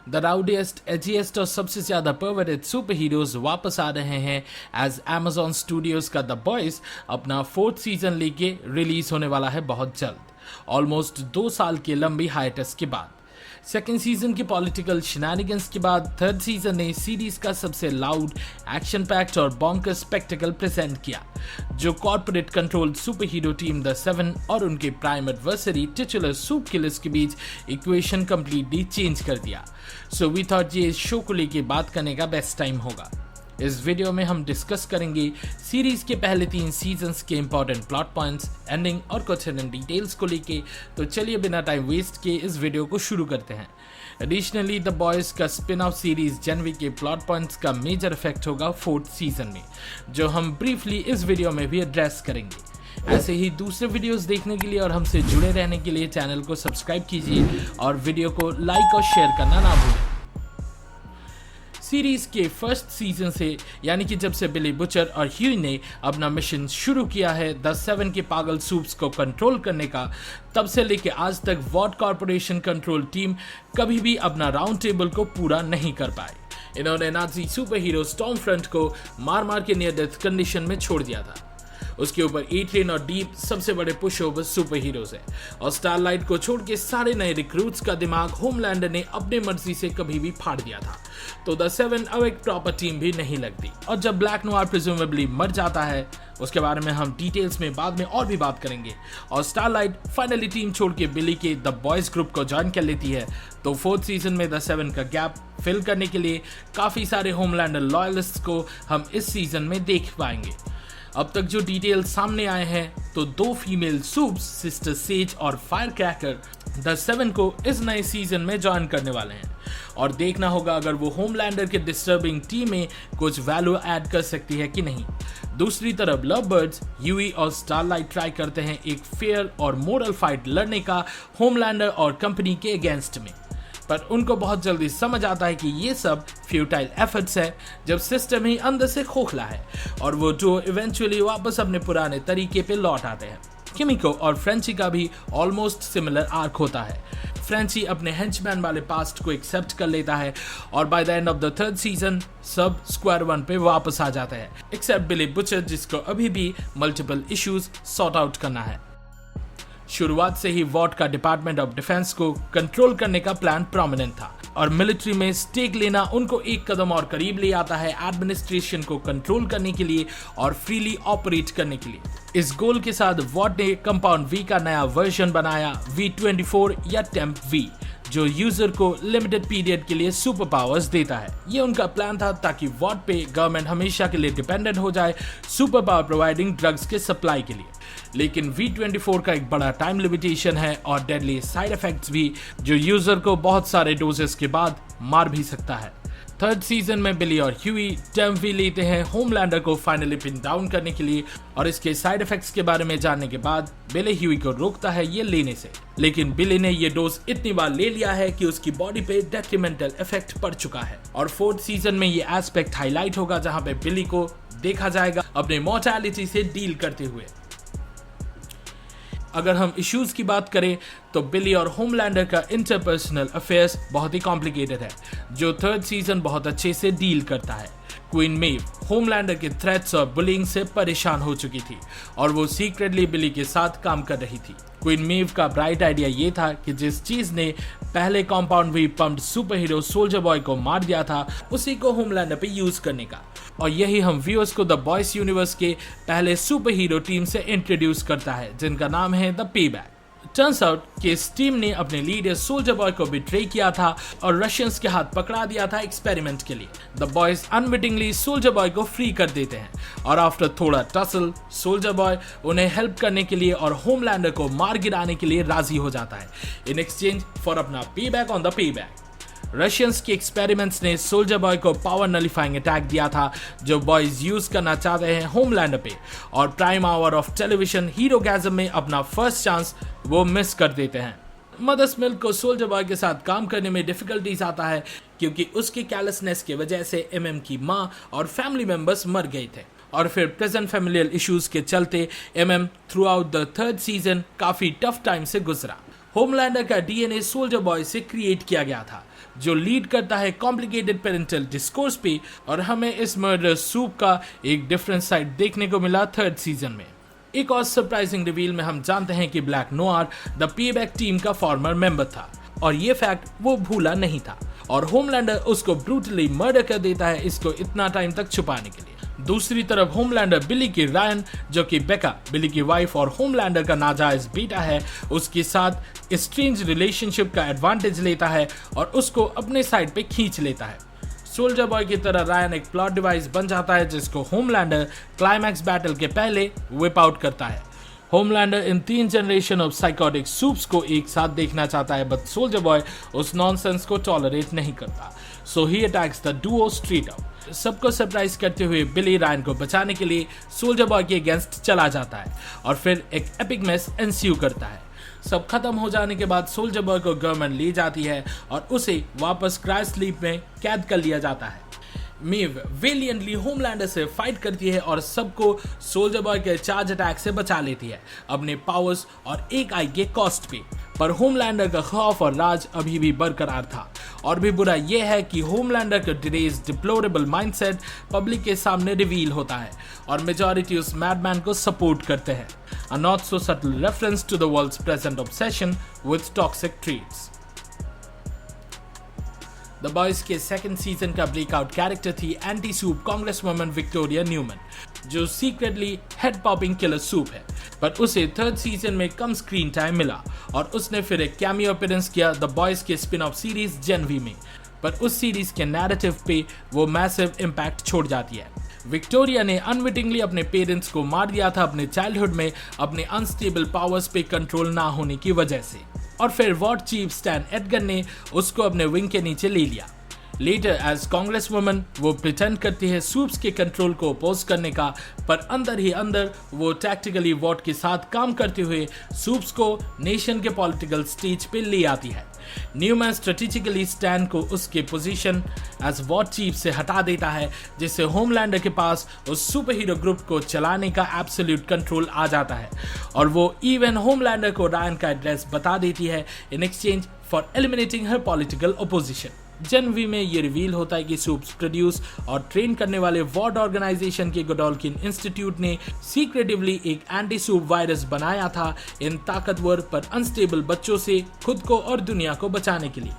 The राउडिएस्ट, एजिएस्ट और सबसे ज्यादा परवर्टेड सुपर हीरोज वापस आ रहे हैं एज Amazon स्टूडियोज का द बॉयज अपना 4th सीजन लेके रिलीज होने वाला है बहुत जल्द, ऑलमोस्ट 2 साल की लंबी हाइटस के बाद। सेकेंड सीजन के पॉलिटिकल शिनानिगन्स के बाद थर्ड सीजन ने सीरीज का सबसे लाउड, एक्शन पैक्ड और बॉन्कर स्पेक्टिकल प्रेजेंट किया, जो corporate controlled super hero team the 7 और उनके प्राइम एडवर्सरी टिचुलर सूप किलर्स के बीच इक्वेशन कंप्लीटली चेंज कर दिया। सो वी थॉट ये इस शो को लेके बात करने का बेस्ट टाइम होगा। इस वीडियो में हम डिस्कस करेंगे सीरीज के पहले 3 सीजन्स के इंपॉर्टेंट प्लॉट पॉइंट्स, एंडिंग और कुछ हिडन डिटेल्स को लेके। तो चलिए बिना टाइम वेस्ट किए इस वीडियो को शुरू करते हैं। एडिशनली द बॉयज का स्पिन ऑफ सीरीज जनवी के प्लॉट पॉइंट्स का मेजर इफेक्ट होगा 4th सीजन में, जो हम ब्रीफली इस वीडियो में भी एड्रेस करेंगे। ऐसे ही दूसरे वीडियोस देखने के लिए और हमसे जुड़े रहने के लिए चैनल को सब्सक्राइब कीजिए और वीडियो को लाइक और शेयर करना ना भूलें। सीरीज के फर्स्ट सीजन से, यानी कि जब से बिली बुचर और ह्यूई ने अपना मिशन शुरू किया है द 7 के पागल सूप्स को कंट्रोल करने का, तब से लेके आज तक वॉट कॉर्पोरेशन कंट्रोल टीम कभी भी अपना राउंड टेबल को पूरा नहीं कर पाई। इन्होंने Nazi super hero storm front को मार मार के नियर डेथ कंडीशन में छोड़ दिया था। उसके ऊपर एट्रियन और डीप सबसे बड़े पुश ओवर सुपर हीरोज है, और स्टारलाइट को छोड़ के सारे नए रिक्रूट्स का दिमाग होमलैंडर ने अपने मर्जी से कभी भी फाड़ दिया था। तो द 7 अब एक प्रॉपर टीम भी नहीं लगती, और जब ब्लैक नोयर प्रिज्यूमेबली मर जाता है, उसके बारे में हम डिटेल्स में बाद में और भी बात करेंगे, और स्टारलाइट फाइनली टीम छोड़ के बिली के द बॉयज ग्रुप को ज्वाइन कर लेती है, तो 4th सीजन में द 7 का गैप फिल करने के लिए काफी सारे होमलैंडर लॉयलिस्ट को हम इस सीजन में देख पाएंगे। अब तक जो डिटेल सामने आए हैं, तो 2 फीमेल सूप्स, सिस्टर सेज और फायर क्रैकर द 7 को इस नए सीजन में ज्वाइन करने वाले हैं, और देखना होगा अगर वो होमलैंडर के डिस्टर्बिंग टीम में कुछ वैल्यू ऐड कर सकती है कि नहीं। दूसरी तरफ लव बर्ड्स, ह्यूई और स्टारलाइट ट्राई करते हैं एक फेयर और मोरल फाइट लड़ने का होमलैंडर और कंपनी के अगेंस्ट में, पर उनको बहुत जल्दी समझ आता है कि ये सब फ्यूटाइल एफर्ट्स है, जब सिस्टम ही अंदर से खोखला है, और वो जो इवेंचुअली वापस अपने पुराने तरीके पे लौट आते हैं। किमिको और फ्रेंची का भी ऑलमोस्ट सिमिलर आर्क होता है। फ्रेंची अपने हेंचमैन वाले पास्ट को एक्सेप्ट कर लेता है, और by the end of the 3rd season सब स्क्वायर वन पे वापस आ जाते हैं, एक्सेप्ट बिली बुचर, जिसको अभी भी मल्टीपल इश्यूज सॉर्ट आउट करना है। शुरुआत से ही वॉट का डिपार्टमेंट ऑफ डिफेंस को कंट्रोल करने का प्लान प्रोमिनेंट था, और मिलिट्री में स्टेक लेना उनको एक कदम और करीब ले आता है एडमिनिस्ट्रेशन को कंट्रोल करने के लिए और फ्रीली ऑपरेट करने के लिए। इस गोल के साथ वॉट ने कंपाउंड वी का नया वर्जन बनाया, V24 या टेम्प वी, जो यूजर को लिमिटेड पीरियड के लिए सुपर पावर्स देता है। ये उनका प्लान था ताकि वॉट पे गवर्नमेंट हमेशा के लिए डिपेंडेंट हो जाए सुपर पावर प्रोवाइडिंग ड्रग्स के सप्लाई के लिए। लेकिन V24 का एक बड़ा टाइम लिमिटेशन है और डेडली साइड इफेक्ट्स भी, जो यूजर को बहुत सारे डोजेस के बाद मार भी सकता है। 3rd सीजन में बिली और ह्यूई टेम्प वी लेते हैं होमलैंडर को फाइनली पिन डाउन करने के लिए, और इसके साइड इफेक्ट्स के बारे में जानने के बाद बिली ह्यूई को रोकता है ये लेने से, लेकिन बिली ने ये डोज इतनी बार ले लिया है कि उसकी बॉडी पे डेट्रीमेंटल इफेक्ट पड़ चुका है। और 4th सीजन में ये एस्पेक्ट हाईलाइट होगा, जहां पे बिली को देखा जाएगा अपने मॉर्टैलिटी से डील करते हुए। अगर हम इश्यूज की बात करें, तो बिली और होमलैंडर का इंटरपर्सनल अफेयर्स बहुत ही कॉम्प्लिकेटेड है, जो 3rd सीजन बहुत अच्छे से डील करता है। क्वीन मेव होमलैंडर के थ्रेट्स और बुलिंग से परेशान हो चुकी थी, और वो सीक्रेटली बिली के साथ काम कर रही थी। क्वीन मेव का ब्राइट आइडिया ये था कि जिस चीज ने पहले compound V pumped superhero soldier boy को मार दिया था, उसी को होमलैंडर पे यूज करने का, और यही हम व्यूअर्स को द बॉयज यूनिवर्स के पहले सुपर हीरो टीम से इंट्रोड्यूस करता है, जिनका नाम है द पेबैक। टर्न्स आउट कि इस टीम ने अपने लीडर सोल्जर बॉय को बिट्रे किया था और रशियंस के हाथ पकड़ा दिया था एक्सपेरिमेंट के लिए। The boys unwittingly soldier boy को फ्री कर देते हैं, और आफ्टर थोड़ा टसल सोल्जर बॉय उन्हें हेल्प करने के लिए और होमलैंडर को मार गिराने के लिए राजी हो जाता है, इन एक्सचेंज फॉर अपना payback on the payback. Russians के एक्सपेरिमेंट्स ने सोल्जर बॉय को पावर नलिफाइंग अटैक दिया था, जो बॉयज यूज करना चाहते हैं होमलैंडर पे, और प्राइम आवर ऑफ टेलीविजन हीरोगैज़म में अपना फर्स्ट चांस वो मिस कर देते हैं। मदर्स मिल्क को सोल्जर बॉय के साथ काम करने में डिफिकल्टीज आता है, क्योंकि उसकी कैलसनेस की वजह से MM की माँ और फैमिली मेंबर्स मर गए थे, और फिर प्रेजेंट फैमिलियल इश्यूज के चलते MM through out the 3rd season काफी टफ टाइम से गुजरा। होमलैंडर का DNA सोल्जर बॉय से क्रिएट किया गया था, जो लीड करता है कॉम्प्लिकेटेड पेरेंटल डिस्कोर्स पे, और हमें इस मर्डर सूप का एक डिफरेंट साइड देखने को मिला थर्ड सीजन में। एक और सरप्राइजिंग रिवील में हम जानते हैं कि black noir the payback team का फॉर्मर मेंबर था, और ये फैक्ट वो भूला नहीं था, और होमलैंडर उसको ब्रूटली मर्डर कर देता है इसको इतना टाइम तक छुपाने के लिए। दूसरी तरफ होमलैंडर बिली की रायन, जो कि बेका बिली की वाइफ और होमलैंडर का नाजायज बेटा है, उसके साथ स्ट्रेंज रिलेशनशिप का एडवांटेज लेता है और उसको अपने साइड पे खींच लेता है। सोल्जर बॉय की तरह रायन एक प्लॉट डिवाइस बन जाता है जिसको होमलैंडर क्लाइमैक्स बैटल के पहले विप आउट करता है। Homelander in 3 generation of psychotic supes को एक साथ देखना चाहता है, बट सोल्जर बॉय उस नॉनसेंस को टॉलरेट नहीं करता, so he attacks the duo straight up. सबको सरप्राइज करते हुए बिली रायन को बचाने के लिए सोल्जर बॉय के अगेंस्ट चला जाता है और फिर एक एपिक मैच एंस्यू करता है। सब खत्म हो जाने के बाद सोल्जर बॉय को गवर्नमेंट ले जाती है और उसे वापस क्राई स्लीप में कैद कर लिया जाता है। मेव वेलियंटली होमलैंडर से फाइट करती है और सबको सोल्जर बॉय के चार्ज अटैक से बचा लेती है अपने पावर्स और एक आई के कॉस्ट पे। पर होमलैंडर का खौफ और राज अभी भी बरकरार था, और भी बुरा यह है कि होमलैंडर का डिरेज डिप्लोरेबल माइंडसेट पब्लिक के सामने रिवील होता है और मेजॉरिटी उस मैडमैन को सपोर्ट करते हैं। A not so subtle reference to the world's present obsession with toxic traits. The boys के सेकंड सीजन का ब्रेकआउट कैरेक्टर थी anti supe congresswoman Victoria Neuman, जो secretly head popping killer supe है, पर उसे third season में कम screen time मिला और उसने फिर एक कैमियो अपीयरेंस किया द बॉयज के spin off series Gen V में, पर उस सीरीज के नैरेटिव पे वो मैसिव इम्पैक्ट छोड़ जाती है। विक्टोरिया ने अनविटिंगली अपने पेरेंट्स को मार दिया था अपने चाइल्डहुड में अपने अनस्टेबल पावर्स पे कंट्रोल ना होने की वजह से, और फिर वॉर चीफ स्टैन एडगर ने उसको अपने विंग के नीचे ले लिया। लेटर एज कांग्रेस वुमन वो प्रिटेंड करती है सूप्स के कंट्रोल को अपोज करने का, पर अंदर ही अंदर वो टैक्टिकली वॉट के साथ काम करते हुए सूप्स को नेशन के पॉलिटिकल स्टेज पे ले आती है। न्यूमैन स्ट्रेटेजिकली स्टैन को उसके पोजीशन एज वॉर चीफ से हटा देता है, जिससे होमलैंडर के पास उस सुपर हीरो ग्रुप को चलाने का एब्सोल्यूट कंट्रोल आ जाता है, और वो इवन होमलैंडर को रायन का एड्रेस बता देती है in exchange for eliminating her political opposition. Gen V में ये रिवील होता है कि सूप्स प्रोड्यूस और ट्रेन करने वाले वॉर्ड ऑर्गेनाइजेशन के गोडोल्किन इंस्टीट्यूट ने सीक्रेटिवली एक एंटी सूप वायरस बनाया था इन ताकतवर पर अनस्टेबल बच्चों से खुद को और दुनिया को बचाने के लिए,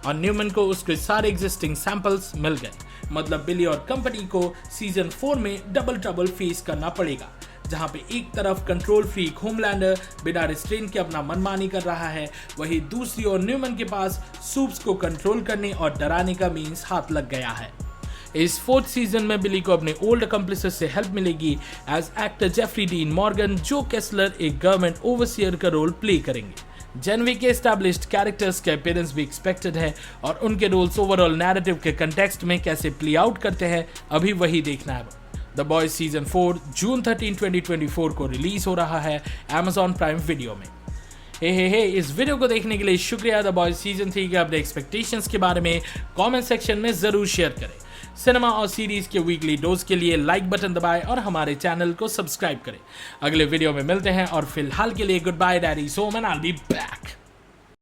और न्यूमैन को उसके सारे एग्जिस्टिंग सैंपल्स मिल गए। मतलब बिली और कंपनी को सीजन 4 में डबल ट्रबल फेस करना पड़ेगा, जहां पे एक तरफ कंट्रोल फ्रीक होमलैंडर बिना रिस्ट्रेन के अपना मनमानी कर रहा है, वहीं दूसरी ओर न्यूमैन के पास सूप्स को कंट्रोल करने और डराने का मींस हाथ लग गया है। इस फोर्थ सीजन में बिली को अपने ओल्ड अकम्प्लिसेस से हेल्प मिलेगी as actor Jeffrey Dean Morgan, जो केस्लर एक गवर्नमेंट ओवरसियर का रोल प्ले करेंगे। जेन वी के एस्टैब्लिश्ड कैरेक्टर्स के अपीयरेंस भी एक्सपेक्टेड है, और उनके रोल्स ओवरऑल नैरेटिव के कंटेक्स्ट में कैसे प्ले आउट करते हैं अभी वही देखना है। द बॉयज सीजन 4 जून 13, 2024 को रिलीज हो रहा है Amazon प्राइम वीडियो में। हे इस वीडियो को देखने के लिए शुक्रिया। द बॉयज सीजन 3 के अपने एक्सपेक्टेशंस के बारे में कमेंट सेक्शन में जरूर शेयर करें। सिनेमा और सीरीज के वीकली डोज के लिए लाइक बटन दबाएं और हमारे चैनल को सब्सक्राइब करें। अगले वीडियो में मिलते हैं, और फिलहाल के लिए goodbye, daddy Som and I will be back.